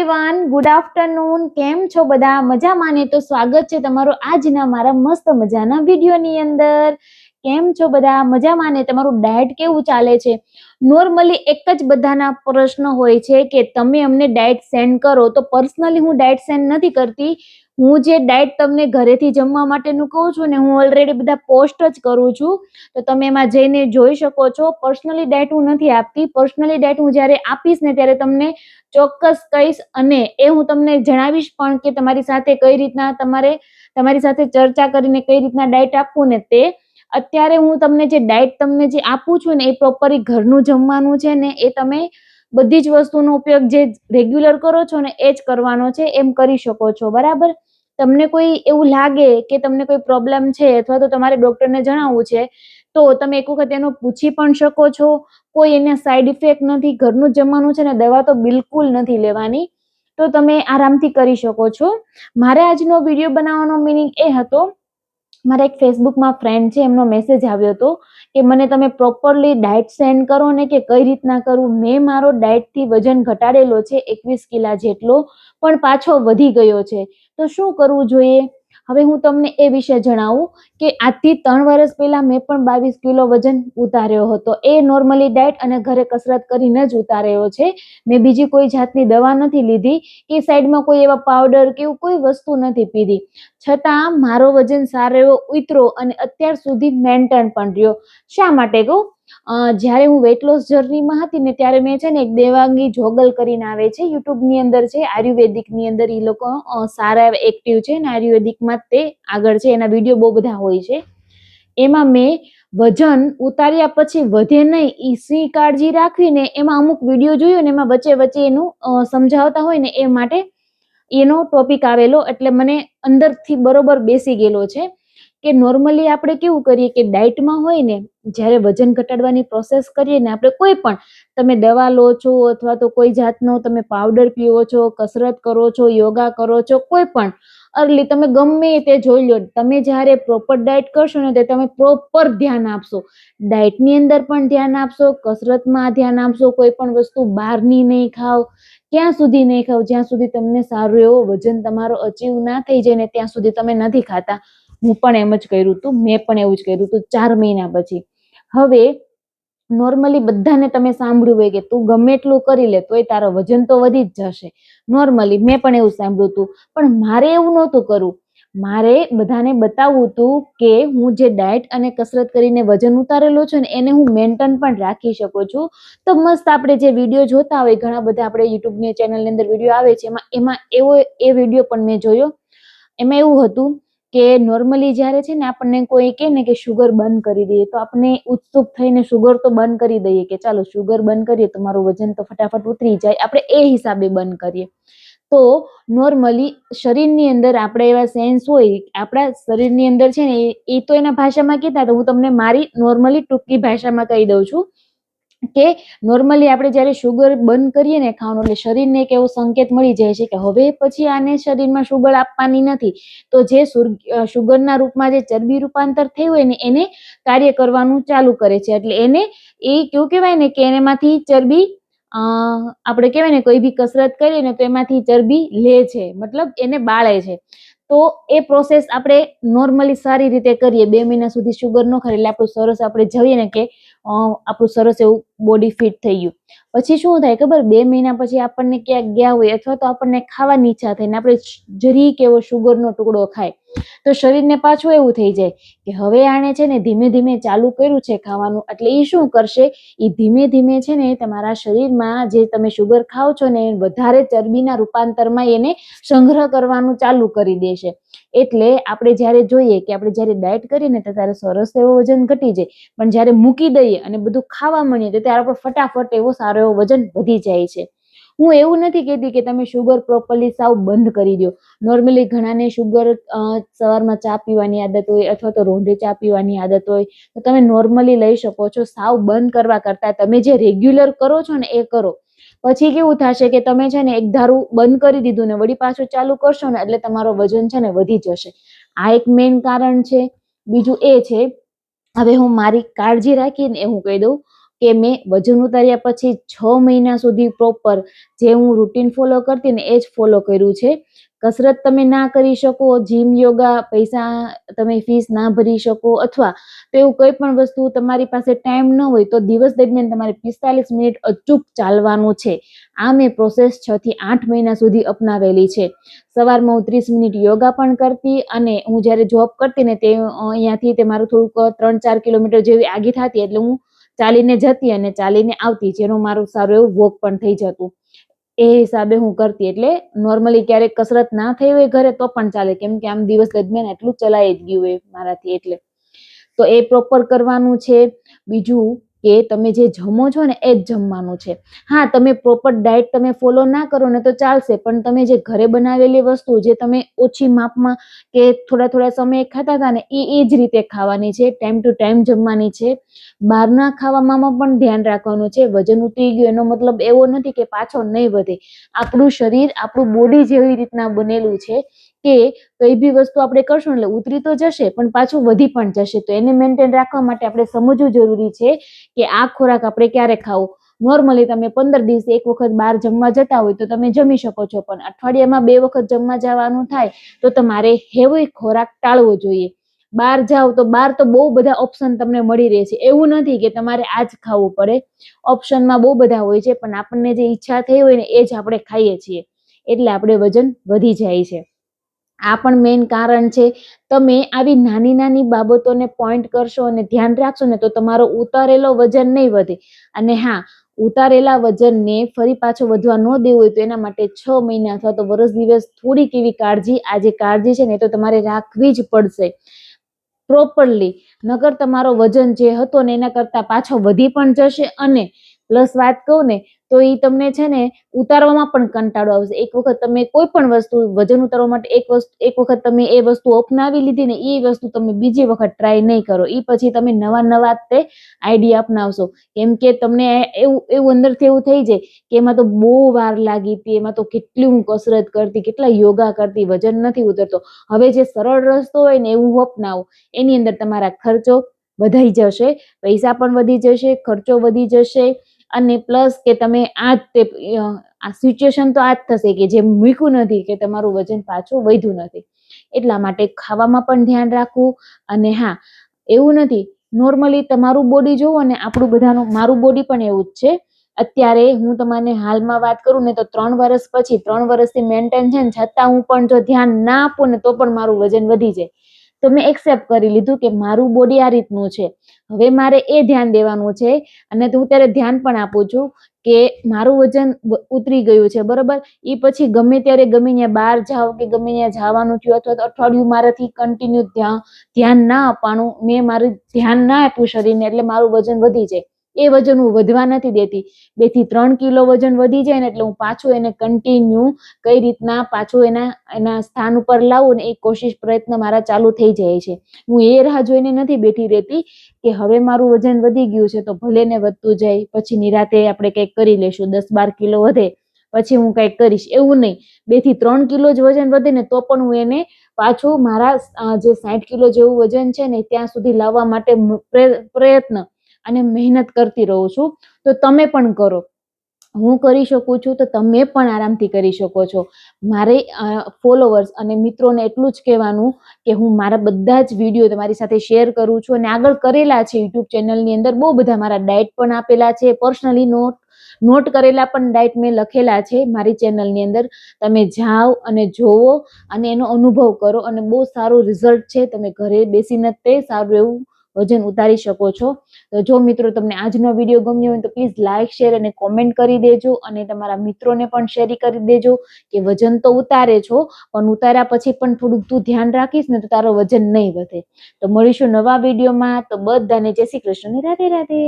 Everyone, good afternoon. કેમ છો બધા? મજામાં ને? તો સ્વાગત છે તમારું આજના મારા મસ્ત મજાના વિડીયોની અંદર. કેમ છો બધા? મજામાં ને? તમારું ડાયટ કેવું ચાલે છે? નોર્મલી એક જ બધાના પ્રશ્ન હોય છે કે તમે અમને ડાયટ સેન્ડ કરો. તો પર્સનલી હું ડાયટ સેન્ડ નથી કરતી. હું જે ડાયટ તમને ઘરેથી જમવા માટેનું કહું છું ને, હું ઓલરેડી બધા પોસ્ટ જ કરું છું, તો તમે એમાં જઈને જોઈ શકો છો. પર્સનલી ડાયટ હું નથી આપતી. પર્સનલી ડાયટ હું જ્યારે આપીશ ને ત્યારે તમને ચોક્કસ કહીશ, અને એ હું તમને જણાવીશ પણ કે તમારી સાથે કઈ રીતના તમારી સાથે ચર્ચા કરીને કઈ રીતના ડાયટ આપવું ને તે. અત્યારે હું તમને જે ડાયટ તમને જે આપું છું ને, એ પ્રોપરલી ઘરનું જમવાનું છે ને, એ તમે બધી જ વસ્તુનો ઉપયોગ જે રેગ્યુલર કરો છો ને એ જ કરવાનો છે, એમ કરી શકો છો. બરાબર? તમને કોઈ એવું લાગે કે તમને કોઈ પ્રોબ્લેમ છે અથવા તો તમારે ડોક્ટરને જણાવવું છે, તો તમે એક વખત એનો પૂછી પણ શકો છો. કોઈ એના સાઈડ ઇફેક્ટ નથી. ઘરનું જમવાનું છે ને, દવા તો બિલકુલ નથી લેવાની. તો તમે આરામથી કરી શકો છો. મારે આજનો વિડીયો બનાવવાનો મિનિંગ એ હતો, મારા એક ફેસબુકમાં ફ્રેન્ડ છે, એમનો મેસેજ આવ્યો હતો કે મને તમે પ્રોપરલી ડાયટ સેન્ડ કરો ને, કે કઈ રીતના કરું. મેં મારો ડાયટથી વજન ઘટાડેલો છે 21 કિલા જેટલો, પણ પાછો વધી ગયો છે. તો શું કરવું જોઈએ? હવે હું તમને એ વિશે જણાવું કે આજથી 3 વર્ષ પહેલા મેં પણ 22 કિલો વજન ઉતાર્યો હતો. એ નોર્મલી ડાયટ અને ઘરે કસરત કરીને જ ઉતાર્યો છે. મેં બીજી કોઈ જાતની દવા નથી લીધી કે સાઈડમાં કોઈ એવા પાવડર કે એવું કોઈ વસ્તુ નથી પીધી. છતાં મારો વજન સારો એવો ઉતરો અને અત્યાર સુધી મેન્ટેન પણ રહ્યો. શા માટે કહું? જ્યારે હું વેટ લોસ જર્નીમાં હતી ને, ત્યારે મેં છે ને એક દેવાંગી જોગલ કરીને આવે છે, યુટ્યુબની અંદર છે, આયુર્વેદિકની અંદર એ લોકો સારા એક્ટિવ છે ને, આયુર્વેદિકમાં તે આગળ છે, એના વિડીયો બહુ બધા હોય છે. એમાં મેં વજન ઉતાર્યા પછી વધે નહીં એ સી કાળજી રાખવીને એમાં અમુક વિડીયો જોયો ને, એમાં વચ્ચે વચ્ચે એનું સમજાવતા હોય ને, એ માટે એનો ટોપિક આવેલો, એટલે મને અંદરથી બરોબર બેસી ગયેલો છે કે નોર્મલી આપણે કેવું કરીએ કે ડાયટમાં હોય ને, જ્યારે વજન ઘટાડવાની પ્રોસેસ કરીએ ને, આપણે કોઈ પણ તમે દવા લો છો અથવા તો કોઈ જાતનો તમે પાવડર પીવો છો, કસરત કરો છો, યોગા કરો છો, કોઈ પણ અર્લી તમે ગમે તે જોઈ લો, તમે જ્યારે પ્રોપર ડાયટ કરશો ને, તે તમે પ્રોપર ધ્યાન આપશો. ડાયટની અંદર પણ ધ્યાન આપશો, કસરતમાં ધ્યાન આપશો, કોઈ પણ વસ્તુ બહારની નહીં ખાવ. ક્યાં સુધી નહીં ખાવ? જ્યાં સુધી તમને સારું એવો વજન તમારો અચીવ ના થઈ જાય ને, ત્યાં સુધી તમે નથી ખાતા. હું પણ એમ જ કર્યું હતું. મેં પણ એવું જ કર્યું હતું 4 મહિના પછી. હવે નોર્મલી બધાને તમે સાંભળ્યું હોય કે તું ગમે એટલું કરી લે તોય તારો વજન તો વધી જ જશે. નોર્મલી મેં પણ એવું સાંભળ્યું હતું, પણ મારે એવું નહોતું કરવું. મારે બધાને બતાવવું હતું કે હું જે ડાયટ અને કસરત કરીને વજન ઉતારેલો છે ને, એને હું મેન્ટેન પણ રાખી શકું છું. તો મસ્ત આપણે જે વિડીયો જોતા હોય, ઘણા બધા આપણે યુટ્યુબની ચેનલની અંદર વિડીયો આવે છે, એમાં એ વિડીયો પણ મેં જોયો. એમાં એવું હતું કે નોર્મલી જ્યારે છે ને, આપણને કોઈ કહે ને કે શુગર બંધ કરી દઈએ, તો આપણે ઉત્સુક થઈને શુગર તો બંધ કરી દઈએ કે ચાલો શુગર બંધ કરીએ તો મારું વજન તો ફટાફટ ઉતરી જાય. આપણે એ હિસાબે બંધ કરીએ. તો નોર્મલી શરીરની અંદર આપણે એવા સેન્સ હોય, આપણા શરીરની અંદર છે ને, એ તો એના ભાષામાં કહેતા, તો હું તમને મારી નોર્મલી ટૂંકી ભાષામાં કહી દઉં છું કે નોર્મલી આપણે જ્યારે શુગર બંધ કરીએ ને ખાવાનું, એટલે શરીરને એક એવો સંકેત મળી જાય છે કે હવે પછી આને શરીરમાં શુગર આપવાની નથી. તો જે શુગરના રૂપમાં જે ચરબી રૂપાંતર થયું હોય ને, એને કાર્ય કરવાનું ચાલુ કરે છે. એટલે એને એ કેવું કહેવાય ને કે એનામાંથી ચરબી આપણે કહેવાય ને, કોઈ બી કસરત કરીએ ને તો એમાંથી ચરબી લે છે, મતલબ એને બાળે છે. તો એ પ્રોસેસ આપણે નોર્મલી સારી રીતે કરીએ, 2 મહિના સુધી શુગર ન ખાય, એટલે આપણું સરસ આપણે જોઈએ ને કે આપણું સરસ એવું બોડી ફિટ થઈ ગયું. પછી શું થાય ખબર? 2 મહિના પછી આપણને ક્યાંક ગયા હોય અથવા તો આપણને ખાવાની ઈચ્છા થઈને આપણે જરીક એવો શુગરનો ટુકડો ખાય, તો શરીરને પાછું એવું થઈ જાય કે હવે આણે છે ને ધીમે ધીમે ચાલુ કર્યું છે ખાવાનું, એટલે એ શું કરશે? એ ધીમે ધીમે છે ને તમારા શરીરમાં જે તમે શુગર ખાઓ છો ને, વધારે ચરબીના રૂપાંતરમાં એને સંગ્રહ કરવાનું ચાલુ કરી દેશે. એટલે આપણે જ્યારે જોઈએ કે આપણે જ્યારે ડાયટ કરીએ ને, ત્યારે સરસ એવો વજન ઘટી જાય, પણ જ્યારે મૂકી દઈએ અને બધું ખાવા માંડીએ તો ત્યારે આપણે ફટાફટ એવો સારો એવો વજન વધી જાય છે. હું એવું નથી કહેતી કે તમે શુગર પ્રોપરલી સાવ બંધ કરી દો. નોર્મલી ઘણાને શુગર સવારમાં ચા પીવાની આદત હોય અથવા તો રોંઢે ચા પીવાની આદત હોય, તો તમે નોર્મલી લઈ શકો છો. સાવ બંધ કરવા કરતાં તમે જે રેગ્યુલર કરો છો ને એ કરો. પછી કેવું થશે કે તમે છે ને એક ધારું બંધ કરી દીધું ને વળી પાછું ચાલુ કરશો ને, એટલે તમારો વજન છે ને વધી જશે. આ એક મેઇન કારણ છે. બીજું એ છે, હવે હું મારી કાળજી રાખીને હું કહી દઉં, કે મેં વજન ઉતાર્યા પછી 6 મહિના સુધી પ્રોપર જે હું રૂટીન ફોલો કરતી ને એ જ ફોલો કર્યું છે. કસરત તમે ના કરી શકો, જીમ યોગા પૈસા તમે ફીસ ના ભરી શકો, અથવા તો એવું કોઈ પણ વસ્તુ તમારી પાસે ટાઈમ ન હોય તો દિવસ દરમિયાન તમારે 45 મિનિટ અચૂક ચાલવાનું છે. આ મેં પ્રોસેસ 6 થી 8 મહિના સુધી અપનાવેલી છે. સવારમાં હું 30 મિનિટ યોગા પણ કરતી, અને હું જ્યારે જોબ કરતી ને તે અહીંયાથી તે મારું થોડુંક 3-4 કિલોમીટર જેવી આગી થતી, એટલે હું ચાલીને જતી અને ચાલીને આવતી, જેનું મારું સારું એવું વોક પણ થઈ જતું. એ હિસાબે હું કરતી. એટલે નોર્મલી ક્યારેક કસરત ના થઈ હોય ઘરે તો પણ ચાલે, કેમ કે આમ દિવસ દરમિયાન એટલું ચલાઈ જ ગયું હોય મારાથી. એટલે તો એ પ્રોપર કરવાનું છે. બીજું કે તમે જે જમો છો ને એ જ જમવાનું છે. હા, તમે પ્રોપર ડાયટ તમે ફોલો ના કરો ને તો ચાલશે, પણ તમે જે ઘરે બનાવેલી વસ્તુ જે તમે ઓછી માપમાં કે થોડા થોડા સમયે ખાતા હતા ને એ જ રીતે ખાવાની છે, ટાઈમ ટુ ટાઈમ જમવાની છે. બહારના ખાવામાં પણ ધ્યાન રાખવાનું છે. વજન ઉતરી ગયું એનો મતલબ એવો નથી કે પાછો નહીં વધે. આપણું શરીર, આપણું બોડી જેવી રીતના બનેલું છે કે કઈ બી વસ્તુ આપણે કરશું એટલે ઉતરી તો જશે પણ પાછું વધી પણ જશે. તો એને મેન્ટેન રાખવા માટે આપણે સમજવું જરૂરી છે કે આ ખોરાક આપણે ક્યારે ખાવો. નોર્મલી તમે 15 દિવસે એક વખત બહાર જમવા જતા હોય તો તમે જમી શકો છો, પણ અઠવાડિયામાં 2 વખત જમવા જવાનું થાય તો તમારે હેવી ખોરાક ટાળવો જોઈએ. બહાર જાઓ તો બહાર તો બહુ બધા ઓપ્શન તમને મળી રહે છે. એવું નથી કે તમારે આ જ ખાવું પડે, ઓપ્શનમાં બહુ બધા હોય છે, પણ આપણને જે ઈચ્છા થઈ હોય ને એ જ આપણે ખાઈએ છીએ, એટલે આપણે વજન વધી જાય છે. આ પણ મેઇન કારણ છે. તમે આવી નાની નાની બાબતોને પોઈન્ટ કરશો અને ધ્યાન રાખશો ને તો તમારો ઉતારેલો વજન નહીં વધે. અને હા, ઉતારેલા વજનને ફરી પાછો વધવા ન દેવું હોય તો એના માટે 6 મહિના અથવા તો વર્ષ દિવસ થોડીક એવી કાળજી, આ જે કાળજી છે ને એ તો તમારે રાખવી જ પડશે પ્રોપરલી. નકર તમારો વજન જે હતો ને એના કરતા પાછો વધી પણ જશે, અને પ્લસ વાત કહું ને તો એ તમને છે ને ઉતારવામાં પણ કંટાળો આવશે. એક વખત તમે કોઈ પણ વસ્તુ વજન ઉતારવા માટે એક વખત તમે એ વસ્તુ અપનાવી લીધી ને એ વસ્તુ તમે બીજી વખત ટ્રાય નહીં કરો. એ પછી તમે નવા તે આઈડિયા અપનાવશો, કેમ કે તમને એવું અંદરથી એવું થઈ જાય કે એમાં તો બહુ વાર લાગી હતી, એમાં તો કેટલી હું કસરત કરતી, કેટલા યોગા કરતી, વજન નથી ઉતરતો. હવે જે સરળ રસ્તો હોય ને એવું અપનાવો. એની અંદર તમારા ખર્ચો વધી જશે, પૈસા પણ વધી જશે, ખર્ચો વધી જશે, અને પ્લસ કે તમે આ સિચ્યુએશન તો આ જ થશે કે જે મૂક્યું નથી કે તમારું વજન પાછું વધ્યું નથી. એટલા માટે ખાવામાં પણ ધ્યાન રાખવું. અને હા, એવું નથી, નોર્મલી તમારું બોડી જોવો ને આપણું બધાનું, મારું બોડી પણ એવું જ છે. અત્યારે હું તમને હાલમાં વાત કરું ને તો 3 વર્ષથી મેન્ટેન છે ને, છતાં હું પણ જો ધ્યાન ના આપું ને તો પણ મારું વજન વધી જાય. તો મેં એક્સેપ્ટ કરી લીધું કે મારું બોડી આ રીતનું છે, હવે મારે એ ધ્યાન દેવાનું છે. અને હું ત્યારે ધ્યાન પણ આપું છું કે મારું વજન ઉતરી ગયું છે, બરોબર. એ પછી ગમે ત્યારે ગમે ત્યાં બહાર જાઓ કે ગમે ત્યાં જવાનું થયું અથવા તો અઠવાડિયું મારાથી કન્ટિન્યુ ધ્યાન ના આપવાનું, મેં મારું ધ્યાન ના આપ્યું શરીરને, એટલે મારું વજન વધી જાય. એ વજન હું વધવા નથી દેતી. 2 થી 3 કિલો વજન વધી જાય ને એટલે હું પાછું એને કન્ટિન્યુ કઈ રીતના પાછું એના સ્થાન ઉપર લાવું ને એ કોશિશ પ્રયત્ન મારા ચાલુ થઈ જાય છે. હું એ રાહ જોઈને નથી બેઠી રહેતી કે હવે મારું વજન વધી ગયું છે તો ભલે ને વધતું જાય, પછી નિરાતે આપણે કંઈક કરી લેશું, 10-12 કિલો વધે પછી હું કંઈક કરીશ, એવું નહીં. 2 થી 3 કિલો જ વજન વધે ને તો પણ હું એને પાછું મારા જે 60 કિલો જેવું વજન છે ને ત્યાં સુધી લાવવા માટે પ્રયત્ન અને મહેનત કરતી રહું છું. તો તમે પણ કરો. હું કરી શકું છું તો તમે પણ આરામથી કરી શકો છો. મારે ફોલોવર્સ અને મિત્રોને એટલું જ કહેવાનું કે હું મારા બધા જ વિડીયો તમારી સાથે શેર કરું છું, અને આગળ કરેલા છે યુટ્યુબ ચેનલની અંદર. બહુ બધા મારા ડાયટ પણ આપેલા છે, પર્સનલી નોટ કરેલા પણ ડાયટ મેં લખેલા છે મારી ચેનલની અંદર. તમે જાઓ અને જોવો અને એનો અનુભવ કરો, અને બહુ સારું રિઝલ્ટ છે. તમે ઘરે બેસીને તે સારું એવું વજન ઉતારી શકો છો. તો જો મિત્રો તમને આજનો વિડીયો ગમ્યો હોય તો પ્લીઝ લાઇક, શેર અને કોમેન્ટ કરી દેજો, અને તમારા મિત્રોને પણ શેર કરી દેજો કે વજન તો ઉતારે છો પણ ઉતાર્યા પછી પણ થોડુંક તું ધ્યાન રાખીશ ને તો તારો વજન નહીં વધે. તો મળીશું નવા વિડીયોમાં. તો બધાને જય શ્રી કૃષ્ણ, રાધે રાધે.